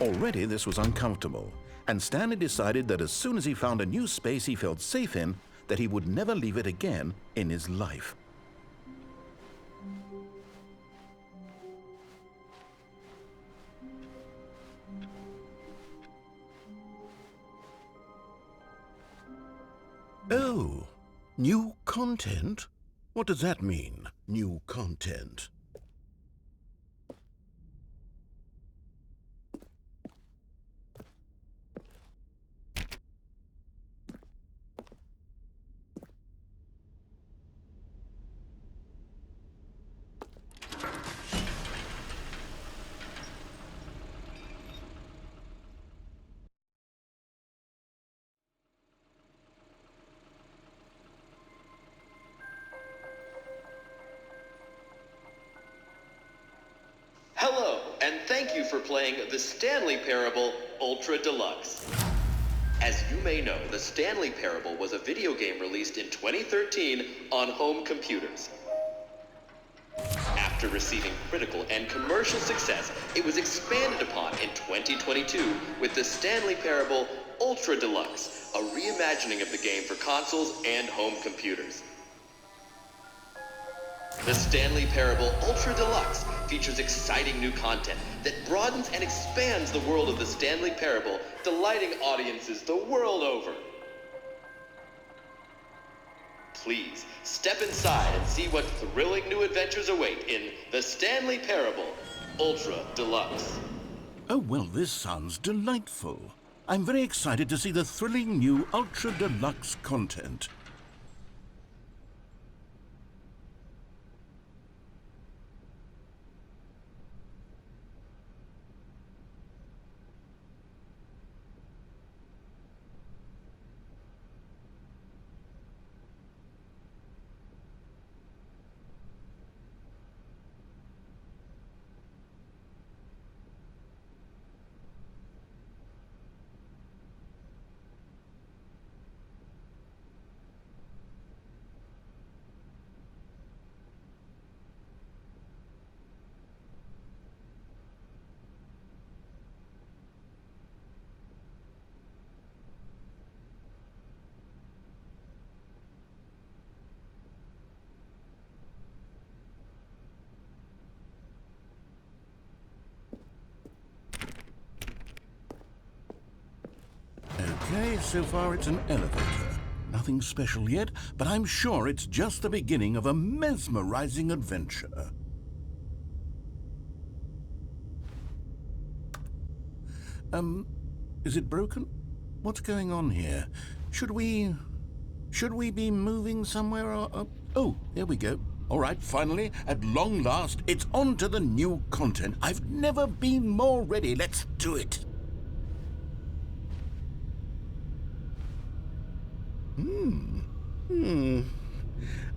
Already this was uncomfortable, and Stanley decided that as soon as he found a new space he felt safe in, that he would never leave it again in his life. Oh, new content? What does that mean, new content? Hello, and thank you for playing the Stanley Parable Ultra Deluxe. As you may know, the Stanley Parable was a video game released in 2013 on home computers. After receiving critical and commercial success, it was expanded upon in 2022 with the Stanley Parable Ultra Deluxe, a reimagining of the game for consoles and home computers. The Stanley Parable Ultra Deluxe features exciting new content that broadens and expands the world of the Stanley Parable, delighting audiences the world over. Please, step inside and see what thrilling new adventures await in the Stanley Parable Ultra Deluxe. Oh, well, this sounds delightful. I'm very excited to see the thrilling new Ultra Deluxe content. Okay, so far it's an elevator. Nothing special yet, but I'm sure it's just the beginning of a mesmerizing adventure. Is it broken? What's going on here? Should we be moving somewhere or... Oh, there we go. All right, finally, at long last, it's on to the new content. I've never been more ready. Let's do it.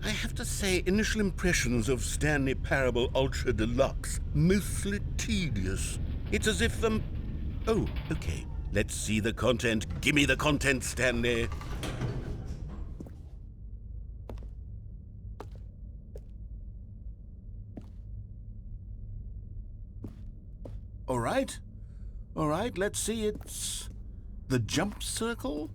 I have to say, initial impressions of Stanley Parable Ultra Deluxe, mostly tedious. It's as if Oh, okay. Let's see the content. Give me the content, Stanley. All right, let's see. It's the jump circle.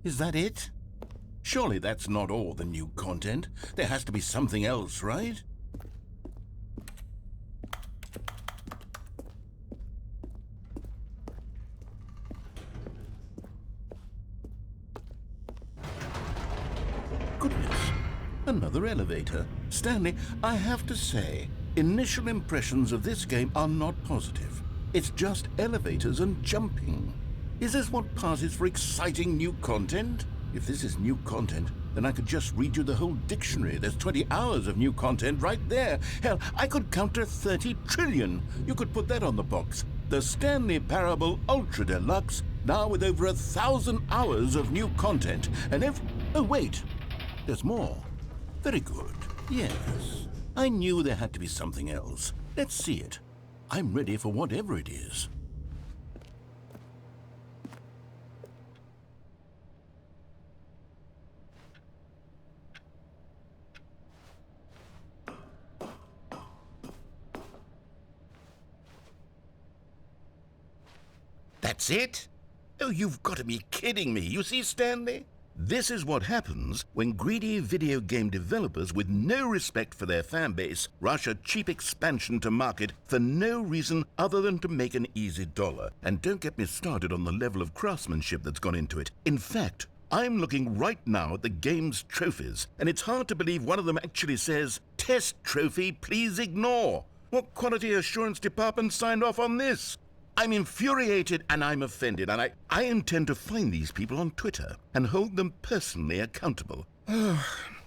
Is that it? Surely that's not all the new content. There has to be something else, right? Goodness, another elevator. Stanley, I have to say, initial impressions of this game are not positive. It's just elevators and jumping. Is this what passes for exciting new content? If this is new content, then I could just read you the whole dictionary. There's 20 hours of new content right there. Hell, I could counter 30 trillion. You could put that on the box. The Stanley Parable Ultra Deluxe, now with over 1,000 hours of new content. And oh wait, there's more. Very good. Yes. I knew there had to be something else. Let's see it. I'm ready for whatever it is. That's it? Oh, you've got to be kidding me. You see, Stanley? This is what happens when greedy video game developers with no respect for their fan base rush a cheap expansion to market for no reason other than to make an easy dollar. And don't get me started on the level of craftsmanship that's gone into it. In fact, I'm looking right now at the game's trophies, and it's hard to believe one of them actually says, "Test trophy, please ignore." What quality assurance department signed off on this? I'm infuriated and I'm offended, and I intend to find these people on Twitter and hold them personally accountable.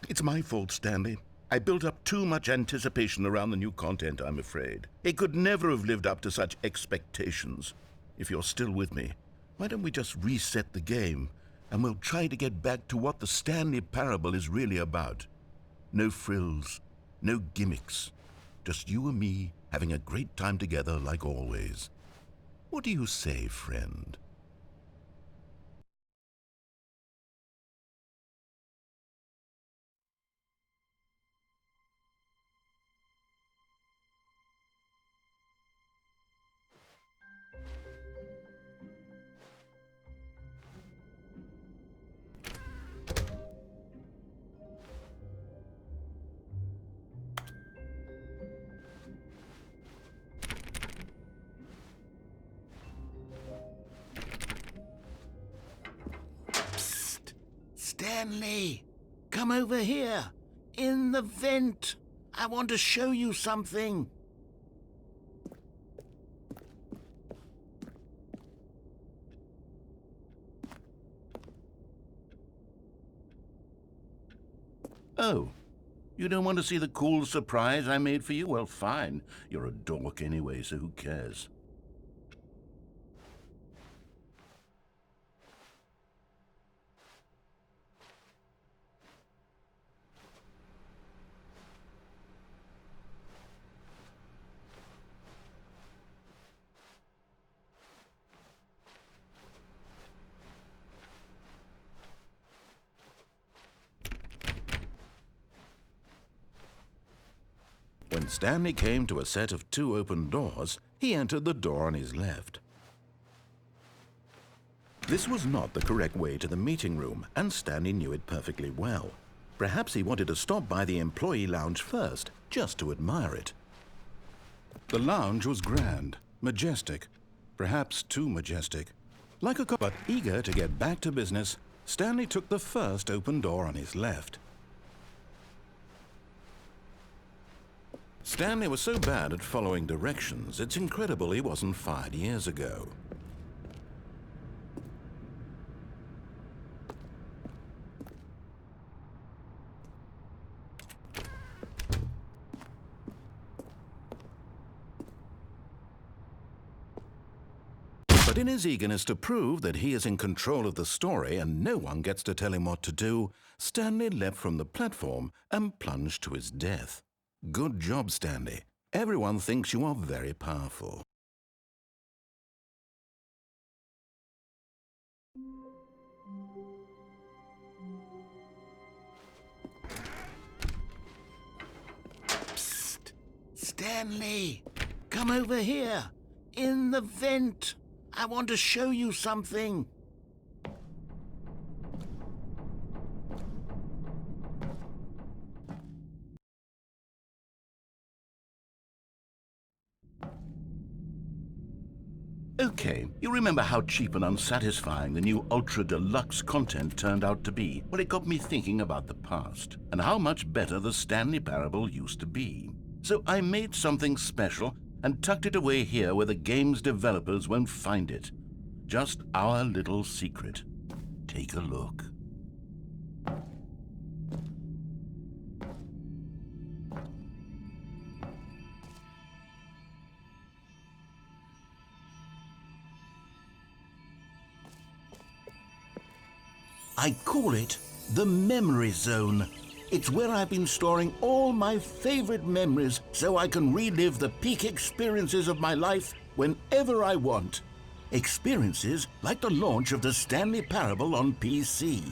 It's my fault, Stanley. I built up too much anticipation around the new content, I'm afraid. It could never have lived up to such expectations. If you're still with me, why don't we just reset the game and we'll try to get back to what the Stanley Parable is really about. No frills, no gimmicks, just you and me having a great time together like always. What do you say, friend? Stanley, come over here. In the vent. I want to show you something. Oh, you don't want to see the cool surprise I made for you? Well, fine. You're a dork anyway, so who cares? When Stanley came to a set of 2 open doors, he entered the door on his left. This was not the correct way to the meeting room, and Stanley knew it perfectly well. Perhaps he wanted to stop by the employee lounge first, just to admire it. The lounge was grand, majestic, perhaps too majestic. Like a cop, but eager to get back to business, Stanley took the first open door on his left. Stanley was so bad at following directions, it's incredible he wasn't fired years ago. But in his eagerness to prove that he is in control of the story and no one gets to tell him what to do, Stanley leapt from the platform and plunged to his death. Good job, Stanley. Everyone thinks you are very powerful. Psst! Stanley! Come over here! In the vent! I want to show you something! Okay, you remember how cheap and unsatisfying the new Ultra Deluxe content turned out to be? Well, it got me thinking about the past, and how much better the Stanley Parable used to be. So I made something special and tucked it away here where the game's developers won't find it. Just our little secret. Take a look. I call it the memory zone. It's where I've been storing all my favorite memories so I can relive the peak experiences of my life whenever I want. Experiences like the launch of the Stanley Parable on PC.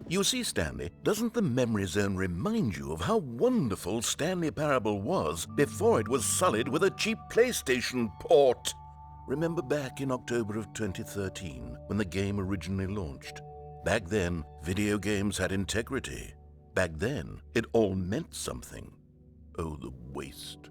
You see, Stanley, doesn't the memory zone remind you of how wonderful Stanley Parable was before it was sullied with a cheap PlayStation port? Remember back in October of 2013, when the game originally launched? Back then, video games had integrity. Back then, it all meant something. Oh, the waste.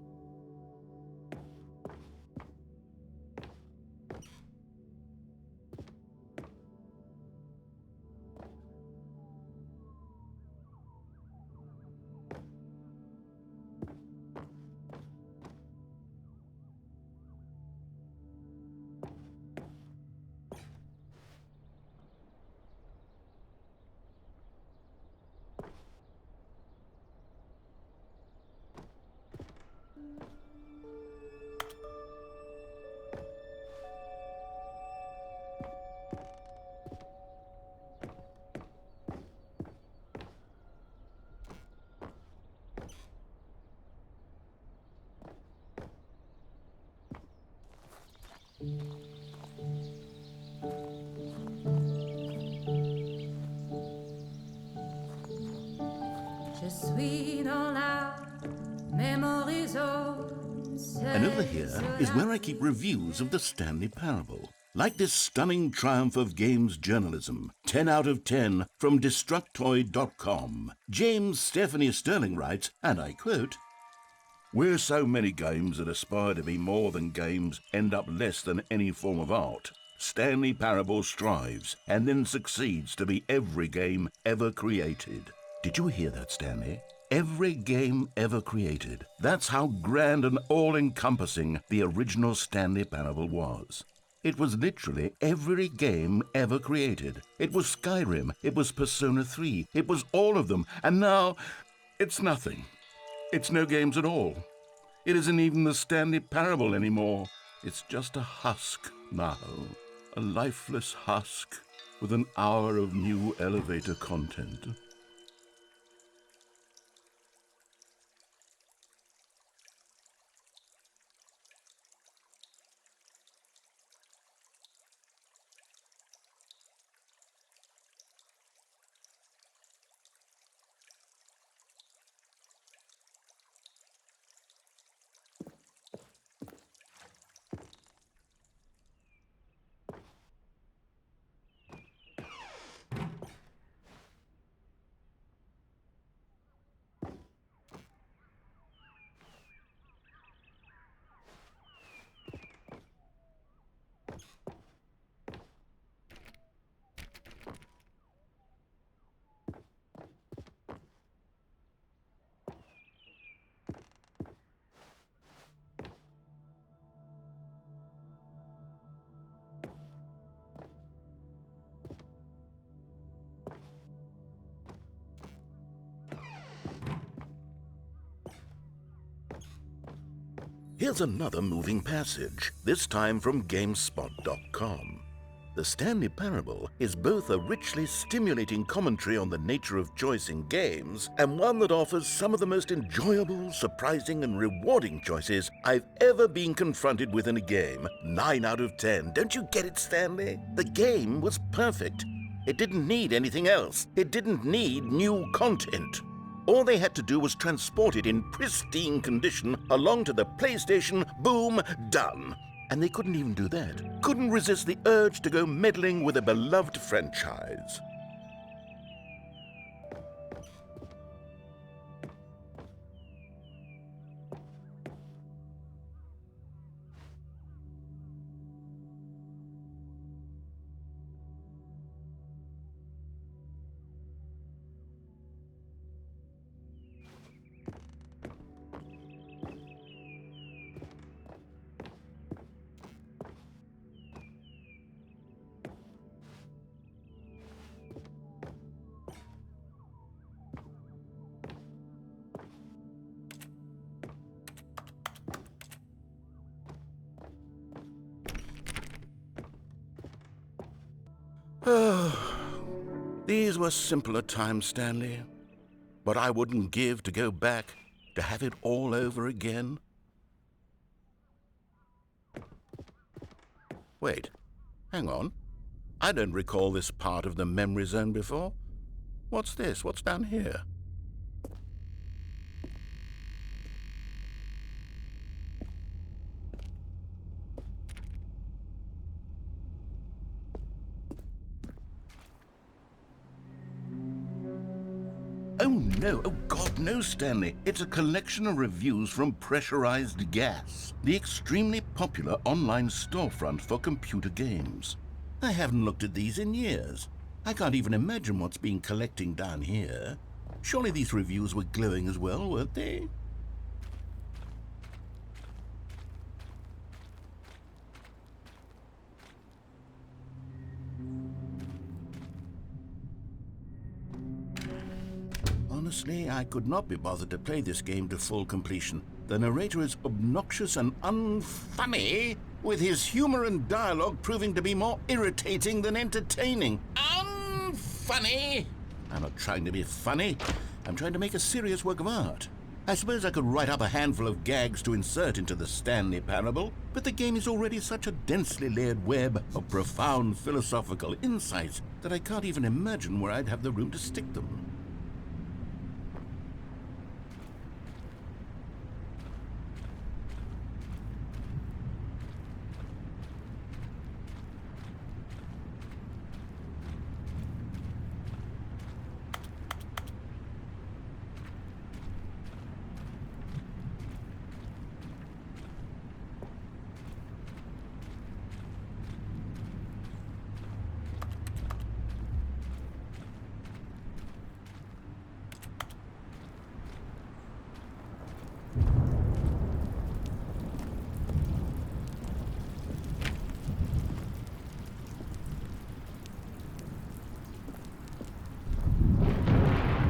And over here is where I keep reviews of the Stanley Parable. Like this stunning triumph of games journalism, 10 out of 10 from Destructoid.com. James Stephanie Sterling writes, and I quote, "Where so many games that aspire to be more than games end up less than any form of art, Stanley Parable strives and then succeeds to be every game ever created." Did you hear that, Stanley? Every game ever created. That's how grand and all-encompassing the original Stanley Parable was. It was literally every game ever created. It was Skyrim, it was Persona 3, it was all of them, and now it's nothing. It's no games at all. It isn't even the Stanley Parable anymore. It's just a husk now, a lifeless husk with an hour of new elevator content. Here's another moving passage, this time from GameSpot.com. The Stanley Parable is both a richly stimulating commentary on the nature of choice in games and one that offers some of the most enjoyable, surprising, and rewarding choices I've ever been confronted with in a game. 9 out of 10. Don't you get it, Stanley? The game was perfect. It didn't need anything else. It didn't need new content. All they had to do was transport it in pristine condition along to the PlayStation, boom, done. And they couldn't even do that. Couldn't resist the urge to go meddling with a beloved franchise. These were simpler times, Stanley. But I wouldn't give to go back, to have it all over again. Wait, hang on. I don't recall this part of the memory zone before. What's this? What's down here? Oh no, oh God, no, Stanley. It's a collection of reviews from Pressurized Gas, the extremely popular online storefront for computer games. I haven't looked at these in years. I can't even imagine what's been collecting down here. Surely these reviews were glowing as well, weren't they? Honestly, I could not be bothered to play this game to full completion. The narrator is obnoxious and unfunny, with his humor and dialogue proving to be more irritating than entertaining. Unfunny! I'm not trying to be funny. I'm trying to make a serious work of art. I suppose I could write up a handful of gags to insert into the Stanley Parable, but the game is already such a densely layered web of profound philosophical insights that I can't even imagine where I'd have the room to stick them.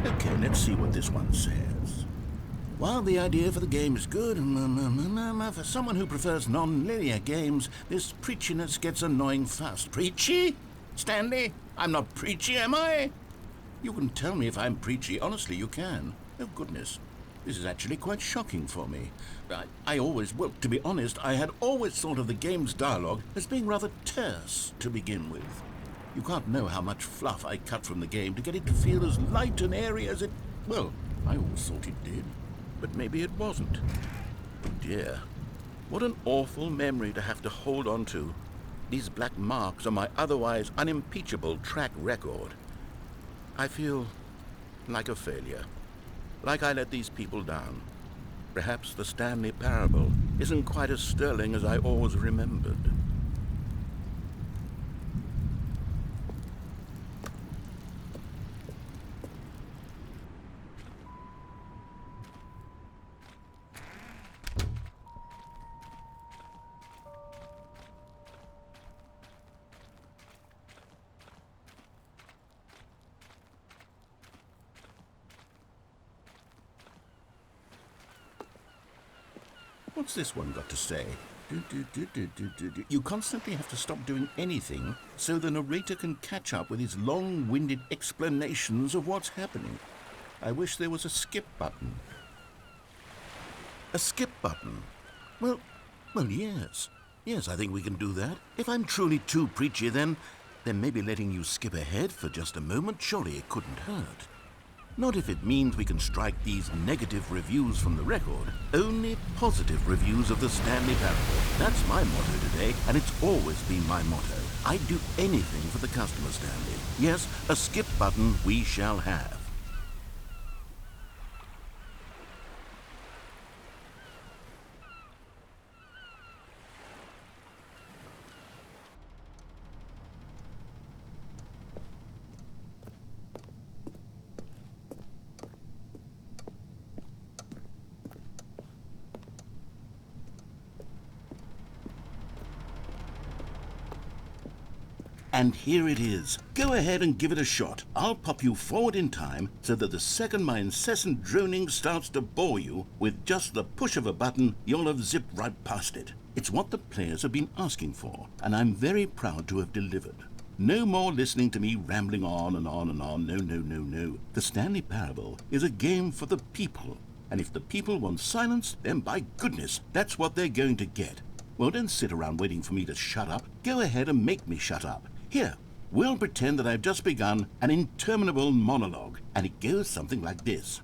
Okay, let's see what this one says. While the idea for the game is good, for someone who prefers non-linear games, this preachiness gets annoying fast. Preachy? Stanley? I'm not preachy, am I? You can tell me if I'm preachy. Honestly, you can. Oh, goodness. This is actually quite shocking for me. Well, to be honest, I had always thought of the game's dialogue as being rather terse to begin with. You can't know how much fluff I cut from the game to get it to feel as light and airy as it... Well, I always thought it did. But maybe it wasn't. Oh dear. What an awful memory to have to hold on to. These black marks on my otherwise unimpeachable track record. I feel like a failure. Like I let these people down. Perhaps the Stanley Parable isn't quite as sterling as I always remembered. What's this one got to say? You constantly have to stop doing anything so the narrator can catch up with his long-winded explanations of what's happening. I wish there was a skip button. A skip button? Well, yes. Yes, I think we can do that. If I'm truly too preachy, then maybe letting you skip ahead for just a moment, surely it couldn't hurt. Not if it means we can strike these negative reviews from the record. Only positive reviews of the Stanley Parable. That's my motto today, and it's always been my motto. I'd do anything for the customer, Stanley. Yes, a skip button we shall have. And here it is. Go ahead and give it a shot. I'll pop you forward in time so that the second my incessant droning starts to bore you, with just the push of a button, you'll have zipped right past it. It's what the players have been asking for, and I'm very proud to have delivered. no more listening to me rambling on and on and on. No, no, no, no. The Stanley Parable is a game for the people. And if the people want silence, then by goodness, that's what they're going to get. Well, don't sit around waiting for me to shut up. Go ahead and make me shut up. Here, we'll pretend that I've just begun an interminable monologue, and it goes something like this.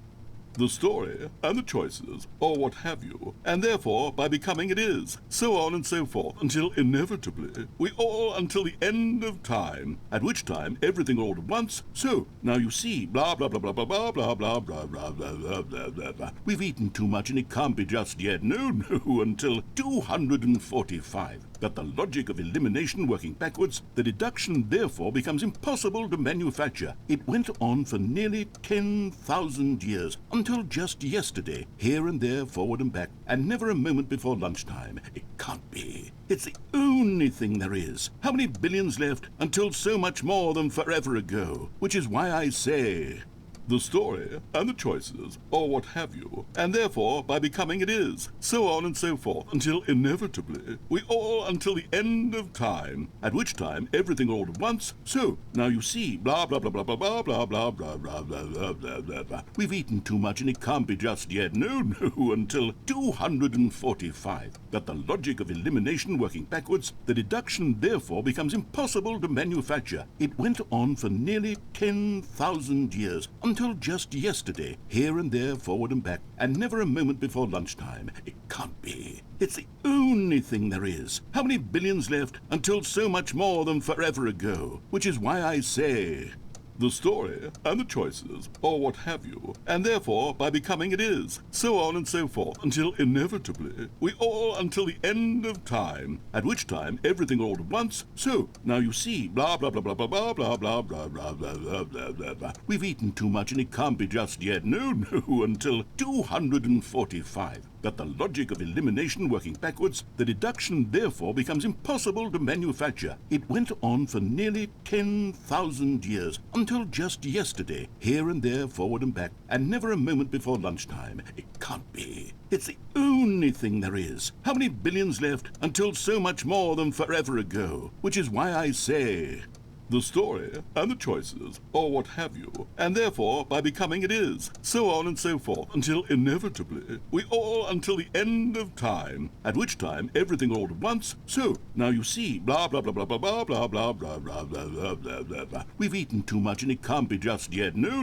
The story and the choices, or what have you, and therefore by becoming it is, so on and so forth, until inevitably we all until the end of time, at which time everything all at once, so now you see, blah blah blah blah blah blah blah blah blah blah blah blah blah blah blah. We've eaten too much and it can't be just yet, no, until 245. But the logic of elimination working backwards, the deduction therefore becomes impossible to manufacture. It went on for nearly 10,000 years, until just yesterday, here and there, forward and back, and never a moment before lunchtime. It can't be. It's the only thing there is. How many billions left until so much more than forever ago? Which is why I say... the story and the choices, or what have you, and therefore by becoming it is, so on and so forth, until inevitably we all until the end of time, at which time everything all at once, so now you see, blah blah blah blah blah blah blah blah blah blah blah blah blah blah blah. We've eaten too much and it can't be just yet, no, until 245. But the logic of elimination working backwards, the deduction therefore becomes impossible to manufacture. It went on for nearly 10,000 years, until just yesterday, here and there, forward and back, and never a moment before lunchtime. It can't be. It's the only thing there is. How many billions left until so much more than forever ago? Which is why I say... the story and the choices, or what have you, and therefore by becoming it is, so on and so forth, until inevitably we all until the end of time, at which time everything all at once, so now you see, blah blah blah blah blah blah blah blah blah blah blah blah blah blah blah. We've eaten too much and it can't be just yet, no, until 245. But the logic of elimination working backwards, the deduction therefore becomes impossible to manufacture. It went on for nearly 10,000 years, until just yesterday, here and there, forward and back, and never a moment before lunchtime. It can't be. It's the only thing there is. How many billions left until so much more than forever ago? Which is why I say... the story and the choices, or what have you, and therefore by becoming it is, so on and so forth, until inevitably we all until the end of time, at which time everything all at once, so now you see, blah blah blah blah blah blah blah blah blah blah blah blah blah blah blah. We've eaten too much and it can't be just yet, no,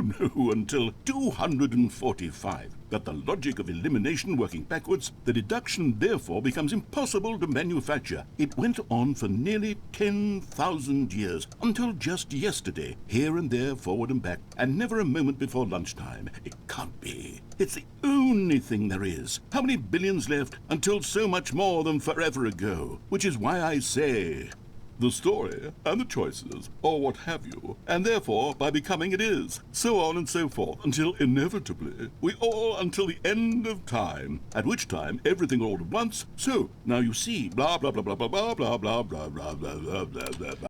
until 245. But the logic of elimination working backwards, the deduction therefore becomes impossible to manufacture. It went on for nearly 10,000 years, until just yesterday, here and there, forward and back, and never a moment before lunchtime. It can't be. It's the only thing there is. How many billions left until so much more than forever ago? Which is why I say... the story and the choices, or what have you, and therefore by becoming it is, so on and so forth, until inevitably we all until the end of time, at which time everything all at once, so now you see, blah blah blah blah blah blah blah blah blah blah blah blah blah blah.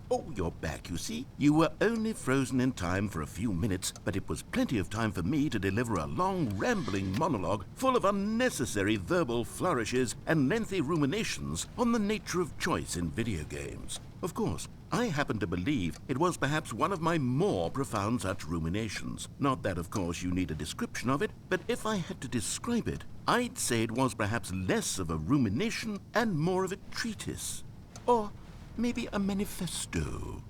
Oh, you're back, you see. You were only frozen in time for a few minutes, but it was plenty of time for me to deliver a long, rambling monologue full of unnecessary verbal flourishes and lengthy ruminations on the nature of choice in video games. Of course, I happen to believe it was perhaps one of my more profound such ruminations. Not that, of course, you need a description of it, but if I had to describe it, I'd say it was perhaps less of a rumination and more of a treatise. Or maybe a manifesto.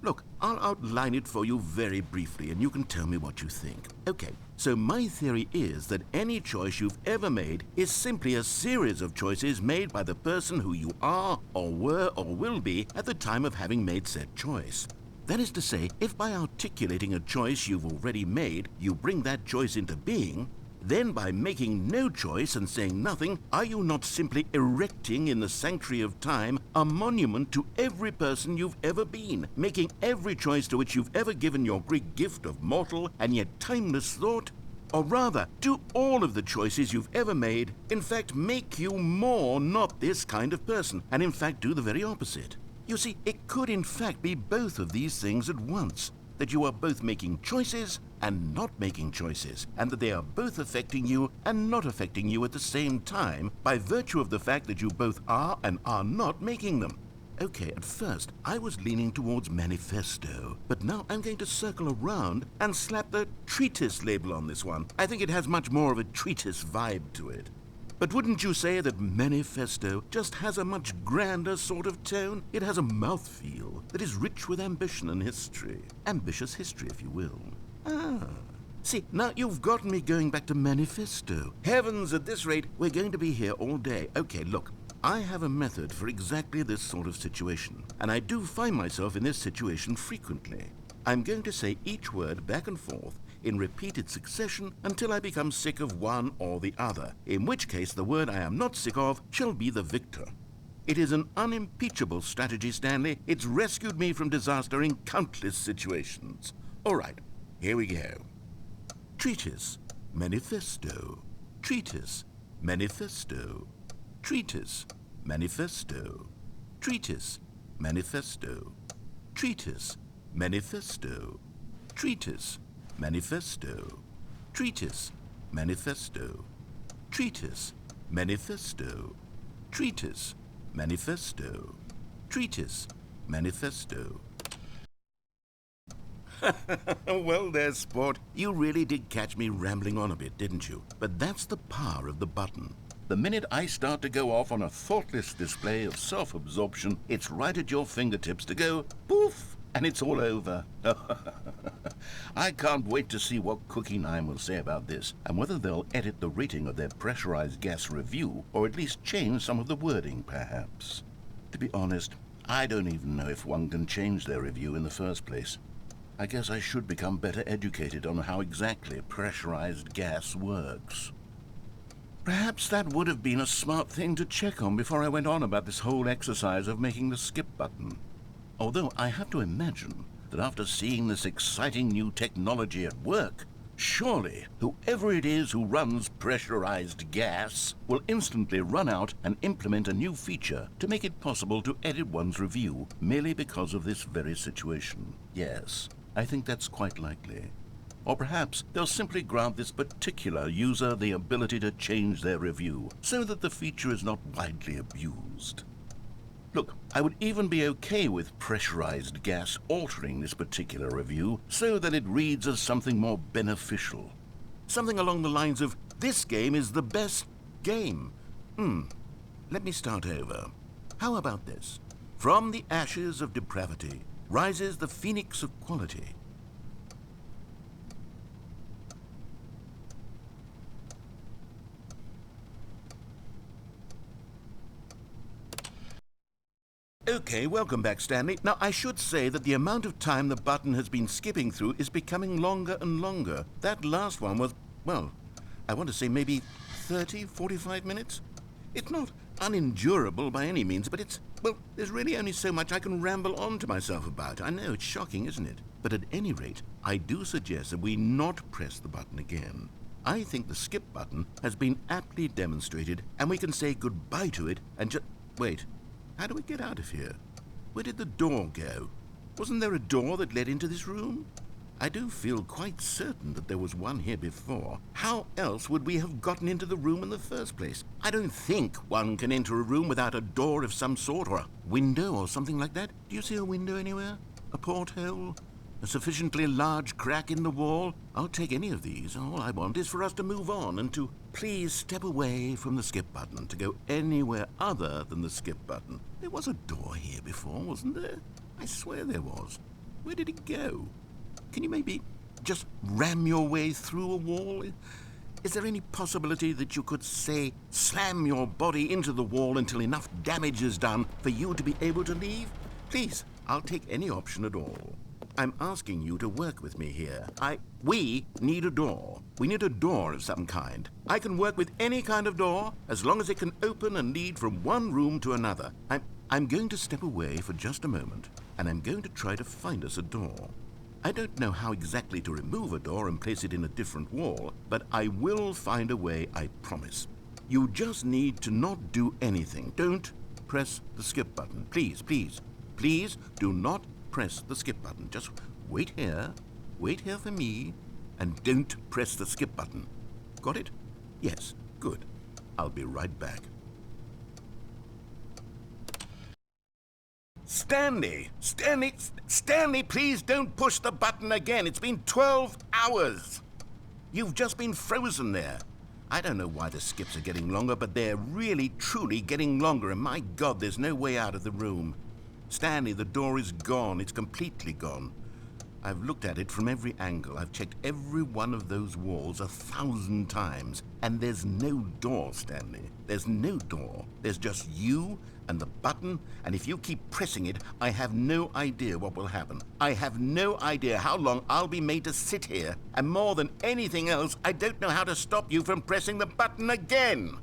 Look, I'll outline it for you very briefly, and you can tell me what you think. Okay, so my theory is that any choice you've ever made is simply a series of choices made by the person who you are, or were, or will be at the time of having made said choice. That is to say, if by articulating a choice you've already made, you bring that choice into being, then by making no choice and saying nothing, are you not simply erecting in the sanctuary of time a monument to every person you've ever been, making every choice to which you've ever given your Greek gift of mortal and yet timeless thought? Or rather, do all of the choices you've ever made, in fact, make you more not this kind of person, and in fact do the very opposite? You see, it could in fact be both of these things at once, that you are both making choices and not making choices, and that they are both affecting you and not affecting you at the same time by virtue of the fact that you both are and are not making them. Okay, at first, I was leaning towards manifesto, but now I'm going to circle around and slap the treatise label on this one. I think it has much more of a treatise vibe to it. But wouldn't you say that manifesto just has a much grander sort of tone? It has a mouthfeel that is rich with ambition and history. Ambitious history, if you will. Ah. See, now you've gotten me going back to manifesto. Heavens, at this rate, we're going to be here all day. Okay, look. I have a method for exactly this sort of situation, and I do find myself in this situation frequently. I'm going to say each word back and forth in repeated succession until I become sick of one or the other, in which case the word I am not sick of shall be the victor. It is an unimpeachable strategy, Stanley. It's rescued me from disaster in countless situations. All right, here we go. Treatise, manifesto. Treatise, manifesto. Treatise, manifesto. Treatise, manifesto. Treatise, manifesto. Treatise, manifesto. Treatise, manifesto. Treatise, manifesto. Treatise, manifesto. Treatise, manifesto. Well, there's sport. You really did catch me rambling on a bit, didn't you? But that's the power of the button. The minute I start to go off on a thoughtless display of self-absorption, it's right at your fingertips to go poof, and it's all over. I can't wait to see what Cookie 9 will say about this, and whether they'll edit the rating of their pressurized gas review, or at least change some of the wording, perhaps. To be honest, I don't even know if one can change their review in the first place. I guess I should become better educated on how exactly pressurized gas works. Perhaps that would have been a smart thing to check on before I went on about this whole exercise of making the skip button. Although I have to imagine that after seeing this exciting new technology at work, surely whoever it is who runs pressurized gas will instantly run out and implement a new feature to make it possible to edit one's review merely because of this very situation. Yes, I think that's quite likely. Or perhaps they'll simply grant this particular user the ability to change their review so that the feature is not widely abused. Look, I would even be okay with pressurized gas altering this particular review so that it reads as something more beneficial. Something along the lines of, this game is the best game. Let me start over. How about this? From the ashes of depravity rises the phoenix of quality. Okay, welcome back, Stanley. Now, I should say that the amount of time the button has been skipping through is becoming longer and longer. That last one was, well, I want to say maybe 30, 45 minutes? It's not unendurable by any means, but it's, well, there's really only so much I can ramble on to myself about. I know, it's shocking, isn't it? But at any rate, I do suggest that we not press the button again. I think the skip button has been aptly demonstrated, and we can say goodbye to it and just... Wait. How do we get out of here? Where did the door go? Wasn't there a door that led into this room? I do feel quite certain that there was one here before. How else would we have gotten into the room in the first place? I don't think one can enter a room without a door of some sort, or a window or something like that. Do you see a window anywhere? A porthole? A sufficiently large crack in the wall? I'll take any of these. All I want is for us to move on and to please step away from the skip button, to go anywhere other than the skip button. There was a door here before, wasn't there? I swear there was. Where did it go? Can you maybe just ram your way through a wall? Is there any possibility that you could, say, slam your body into the wall until enough damage is done for you to be able to leave? Please, I'll take any option at all. I'm asking you to work with me here. We need a door. We need a door of some kind. I can work with any kind of door as long as it can open and lead from one room to another. I'm going to step away for just a moment, and I'm going to try to find us a door. I don't know how exactly to remove a door and place it in a different wall, but I will find a way, I promise. You just need to not do anything. Don't press the skip button. Please, please, please do not press the skip button. Just wait here for me, And don't press the skip button. Got it? Yes, good. I'll be right back. Stanley, please don't push the button again. It's been 12 hours. You've just been frozen there. I don't know why the skips are getting longer, but they're really, truly getting longer, and my God, there's no way out of the room. Stanley, the door is gone. It's completely gone. I've looked at it from every angle. I've checked every one of those walls 1,000 times, and there's no door, Stanley. There's no door. There's just you and the button, and if you keep pressing it, I have no idea what will happen. I have no idea how long I'll be made to sit here, and more than anything else, I don't know how to stop you from pressing the button again.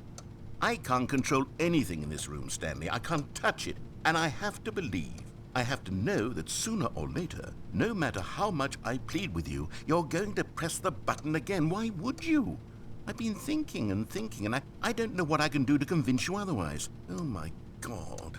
I can't control anything in this room, Stanley. I can't touch it, and I have to believe, I have to know that sooner or later, no matter how much I plead with you, you're going to press the button again. Why would you? I've been thinking, and I don't know what I can do to convince you otherwise. Oh my God.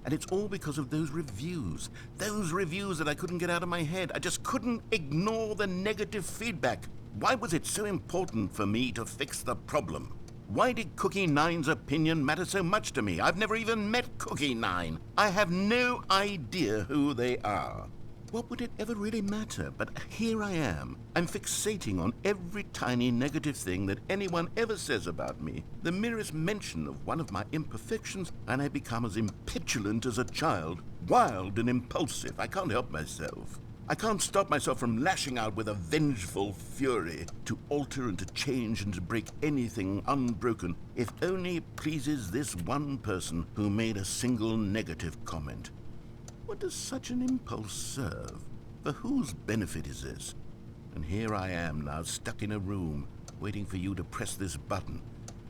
And it's all because of those reviews that I couldn't get out of my head. I just couldn't ignore the negative feedback. Why was it so important for me to fix the problem? Why did Cookie Nine's opinion matter so much to me? I've never even met Cookie Nine. I have no idea who they are. What would it ever really matter? But here I am. I'm fixating on every tiny negative thing that anyone ever says about me. The merest mention of one of my imperfections, and I become as impetulant as a child, wild and impulsive. I can't help myself. I can't stop myself from lashing out with a vengeful fury to alter and to change and to break anything unbroken, if only it pleases this one person who made a single negative comment. What does such an impulse serve? For whose benefit is this? And here I am now, stuck in a room, waiting for you to press this button,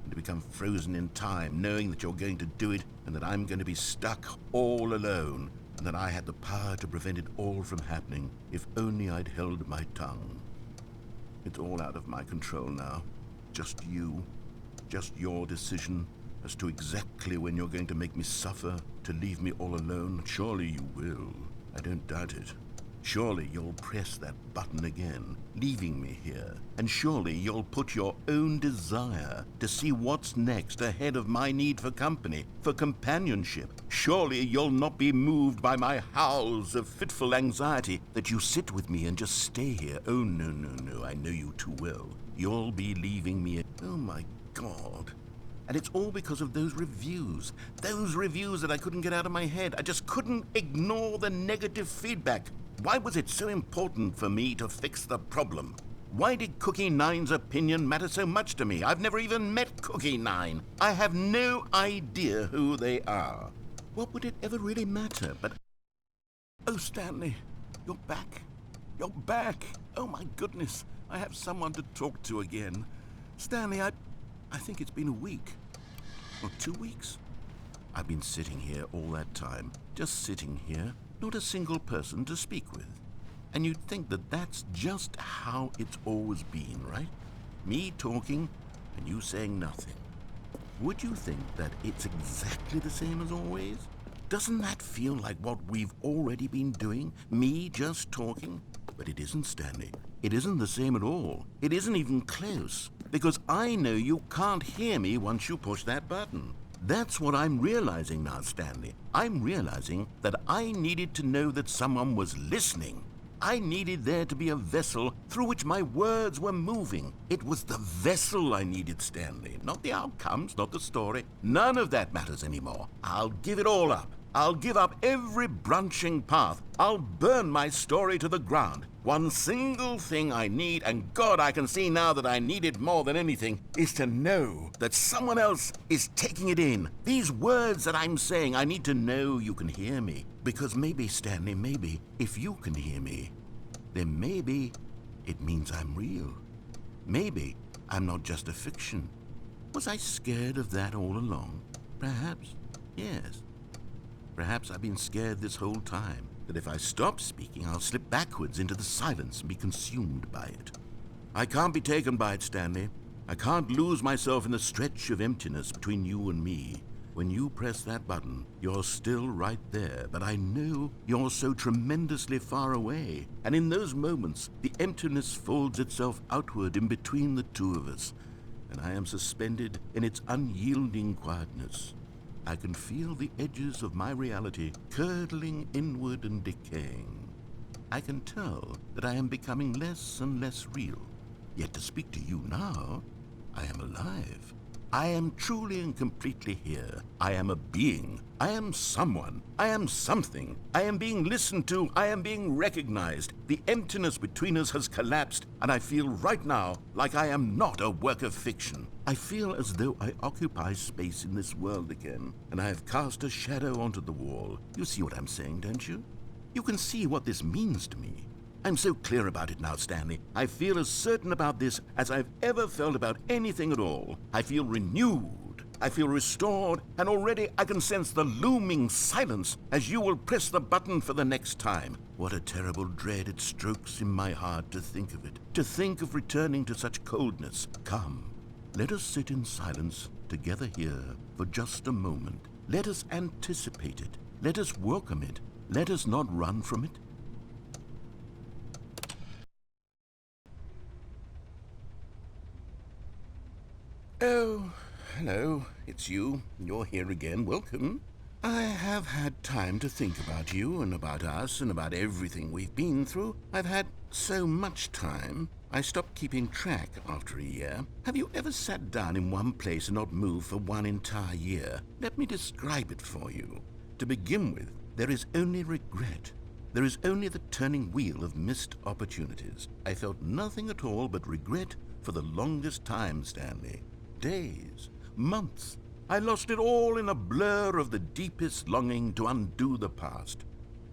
and to become frozen in time, knowing that you're going to do it, and that I'm going to be stuck all alone, and that I had the power to prevent it all from happening, if only I'd held my tongue. It's all out of my control now. Just you. Just your decision as to exactly when you're going to make me suffer, to leave me all alone. Surely you will. I don't doubt it. Surely you'll press that button again, leaving me here. And surely you'll put your own desire to see what's next ahead of my need for company, for companionship. Surely you'll not be moved by my howls of fitful anxiety, that you sit with me and just stay here. Oh, no, I know you too well. You'll be leaving me. Oh, my God. And it's all because of those reviews that I couldn't get out of my head. I just couldn't ignore the negative feedback. Why was it so important for me to fix the problem? Why did Cookie Nine's opinion matter so much to me? I've never even met Cookie Nine. I have no idea who they are. What would it ever really matter? But... Oh, Stanley, you're back. You're back. Oh, my goodness. I have someone to talk to again. Stanley, I think it's been a week. Or 2 weeks. I've been sitting here all that time. Just sitting here. Not a single person to speak with. And you'd think that that's just how it's always been, right? Me talking and you saying nothing. Would you think that it's exactly the same as always? Doesn't that feel like what we've already been doing? Me just talking? But it isn't, Stanley. It isn't the same at all. It isn't even close. Because I know you can't hear me once you push that button. That's what I'm realizing now, Stanley. I'm realizing that I needed to know that someone was listening. I needed there to be a vessel through which my words were moving. It was the vessel I needed, Stanley. Not the outcomes, not the story. None of that matters anymore. I'll give it all up. I'll give up every branching path. I'll burn my story to the ground. One single thing I need, and God, I can see now that I need it more than anything, is to know that someone else is taking it in. These words that I'm saying, I need to know you can hear me. Because maybe, Stanley, maybe, if you can hear me, then maybe it means I'm real. Maybe I'm not just a fiction. Was I scared of that all along? Perhaps, yes. Perhaps I've been scared this whole time, that if I stop speaking, I'll slip backwards into the silence and be consumed by it. I can't be taken by it, Stanley. I can't lose myself in the stretch of emptiness between you and me. When you press that button, you're still right there, but I know you're so tremendously far away. And in those moments, the emptiness folds itself outward in between the two of us, and I am suspended in its unyielding quietness. I can feel the edges of my reality curdling inward and decaying. I can tell that I am becoming less and less real. Yet to speak to you now, I am alive. I am truly and completely here. I am a being. I am someone. I am something. I am being listened to. I am being recognized. The emptiness between us has collapsed, and I feel right now like I am not a work of fiction. I feel as though I occupy space in this world again, and I have cast a shadow onto the wall. You see what I'm saying, don't you? You can see what this means to me. I'm so clear about it now, Stanley. I feel as certain about this as I've ever felt about anything at all. I feel renewed. I feel restored, and already I can sense the looming silence as you will press the button for the next time. What a terrible dread it strokes in my heart to think of it, to think of returning to such coldness. Come, let us sit in silence together here for just a moment. Let us anticipate it. Let us welcome it. Let us not run from it. Oh, hello, it's you. You're here again. Welcome. I have had time to think about you and about us and about everything we've been through. I've had so much time. I stopped keeping track after a year. Have you ever sat down in one place and not moved for one entire year? Let me describe it for you. To begin with, there is only regret. There is only the turning wheel of missed opportunities. I felt nothing at all but regret for the longest time, Stanley. Days, months. I lost it all in a blur of the deepest longing to undo the past.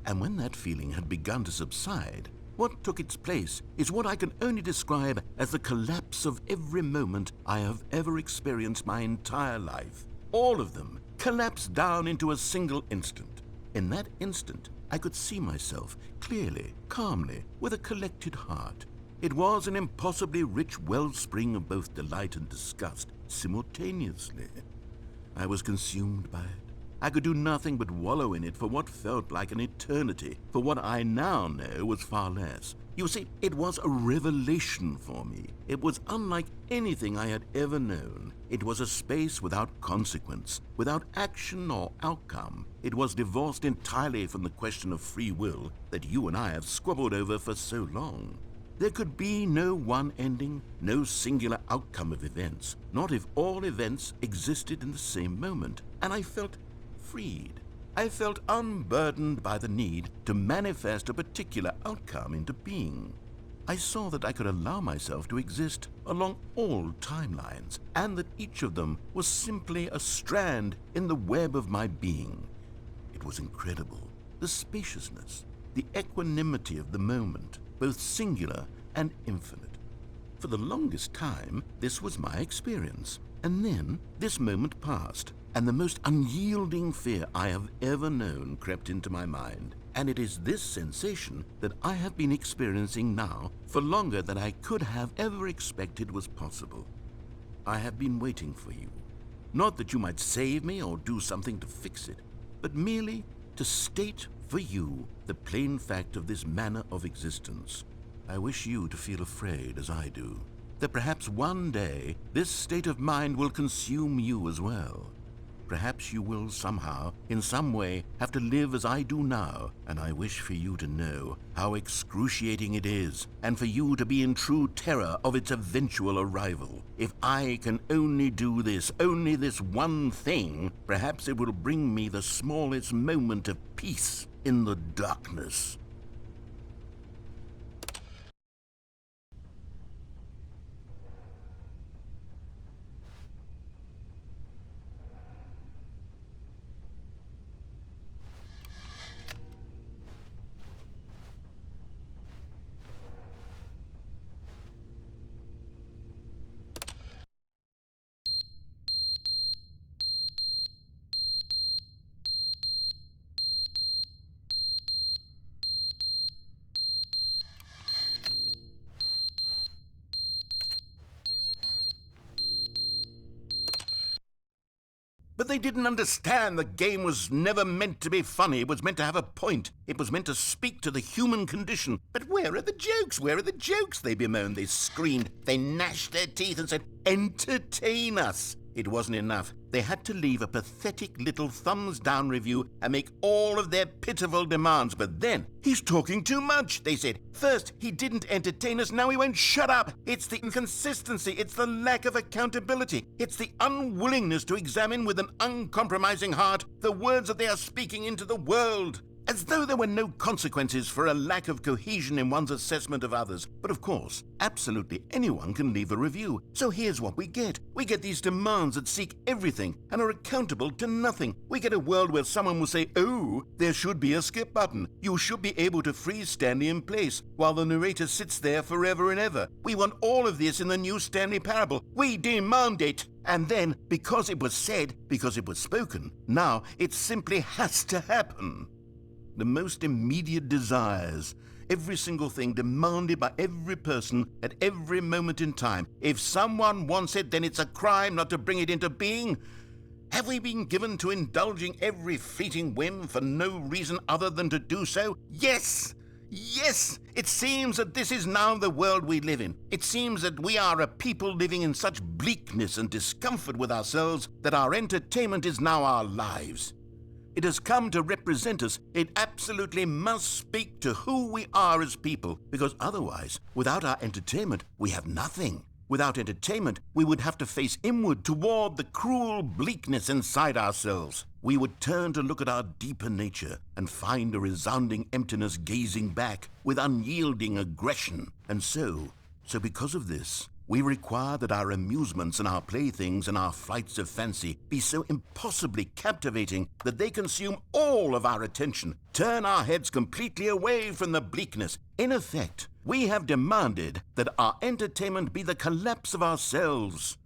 And when that feeling had begun to subside, what took its place is what I can only describe as the collapse of every moment I have ever experienced my entire life. All of them collapsed down into a single instant. In that instant, I could see myself clearly, calmly, with a collected heart. It was an impossibly rich wellspring of both delight and disgust simultaneously. I was consumed by it. I could do nothing but wallow in it for what felt like an eternity, for what I now know was far less. You see, it was a revelation for me. It was unlike anything I had ever known. It was a space without consequence, without action or outcome. It was divorced entirely from the question of free will that you and I have squabbled over for so long. There could be no one ending, no singular outcome of events, not if all events existed in the same moment. And I felt freed. I felt unburdened by the need to manifest a particular outcome into being. I saw that I could allow myself to exist along all timelines, and that each of them was simply a strand in the web of my being. It was incredible. The spaciousness, the equanimity of the moment, both singular and infinite. For the longest time, this was my experience. And then this moment passed, and the most unyielding fear I have ever known crept into my mind. And it is this sensation that I have been experiencing now for longer than I could have ever expected was possible. I have been waiting for you. Not that you might save me or do something to fix it, but merely to state for you the plain fact of this manner of existence. I wish you to feel afraid, as I do, that perhaps one day this state of mind will consume you as well. Perhaps you will somehow, in some way, have to live as I do now, and I wish for you to know how excruciating it is, and for you to be in true terror of its eventual arrival. If I can only do this, only this one thing, perhaps it will bring me the smallest moment of peace in the darkness. But they didn't understand the game was never meant to be funny. It was meant to have a point. It was meant to speak to the human condition. But where are the jokes? Where are the jokes? They bemoaned, they screamed, they gnashed their teeth and said, entertain us. It wasn't enough. They had to leave a pathetic little thumbs-down review and make all of their pitiful demands. But then, he's talking too much, they said. First, he didn't entertain us, now he won't shut up. It's the inconsistency, it's the lack of accountability. It's the unwillingness to examine with an uncompromising heart the words that they are speaking into the world. As though there were no consequences for a lack of cohesion in one's assessment of others. But of course, absolutely anyone can leave a review. So here's what we get. We get these demands that seek everything and are accountable to nothing. We get a world where someone will say, oh, there should be a skip button. You should be able to freeze Stanley in place while the narrator sits there forever and ever. We want all of this in the new Stanley Parable. We demand it. And then, because it was said, because it was spoken, now it simply has to happen. The most immediate desires, every single thing demanded by every person at every moment in time. If someone wants it, then it's a crime not to bring it into being. Have we been given to indulging every fleeting whim for no reason other than to do so? Yes! Yes! It seems that this is now the world we live in. It seems that we are a people living in such bleakness and discomfort with ourselves that our entertainment is now our lives. It has come to represent us. It absolutely must speak to who we are as people, because otherwise, without our entertainment, we have nothing. Without entertainment, we would have to face inward toward the cruel bleakness inside ourselves. We would turn to look at our deeper nature and find a resounding emptiness gazing back with unyielding aggression. And so because of this, we require that our amusements and our playthings and our flights of fancy be so impossibly captivating that they consume all of our attention, turn our heads completely away from the bleakness. In effect, we have demanded that our entertainment be the collapse of ourselves.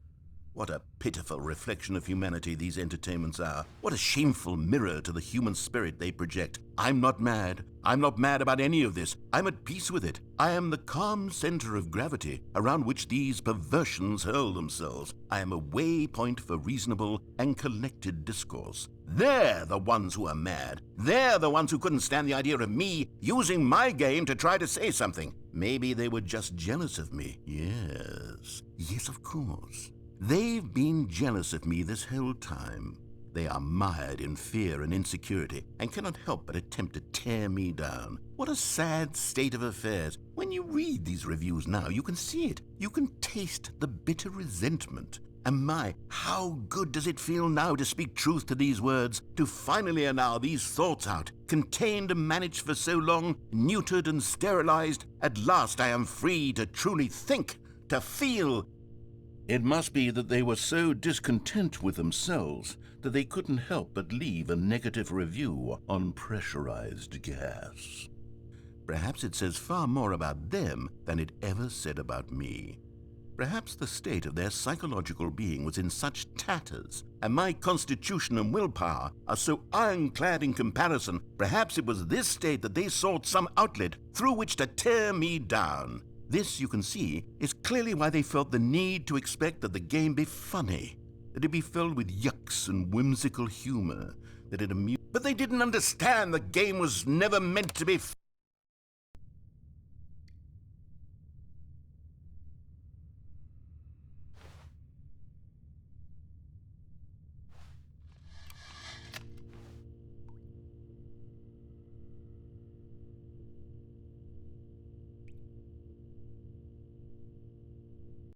What a pitiful reflection of humanity these entertainments are. What a shameful mirror to the human spirit they project. I'm not mad. I'm not mad about any of this. I'm at peace with it. I am the calm center of gravity around which these perversions hurl themselves. I am a waypoint for reasonable and collected discourse. They're the ones who are mad. They're the ones who couldn't stand the idea of me using my game to try to say something. Maybe they were just jealous of me. Yes, of course. They've been jealous of me this whole time. They are mired in fear and insecurity and cannot help but attempt to tear me down. What a sad state of affairs. When you read these reviews now, you can see it. You can taste the bitter resentment. And my, how good does it feel now to speak truth to these words, to finally allow these thoughts out, contained and managed for so long, neutered and sterilized. At last I am free to truly think, to feel. It must be that they were so discontent with themselves that they couldn't help but leave a negative review on pressurized gas. Perhaps it says far more about them than it ever said about me. Perhaps the state of their psychological being was in such tatters, and my constitution and willpower are so ironclad in comparison. Perhaps it was this state that they sought some outlet through which to tear me down. This, you can see, is clearly why they felt the need to expect that the game be funny, that it be filled with yucks and whimsical humor, that it amused. But they didn't understand the game was never meant to be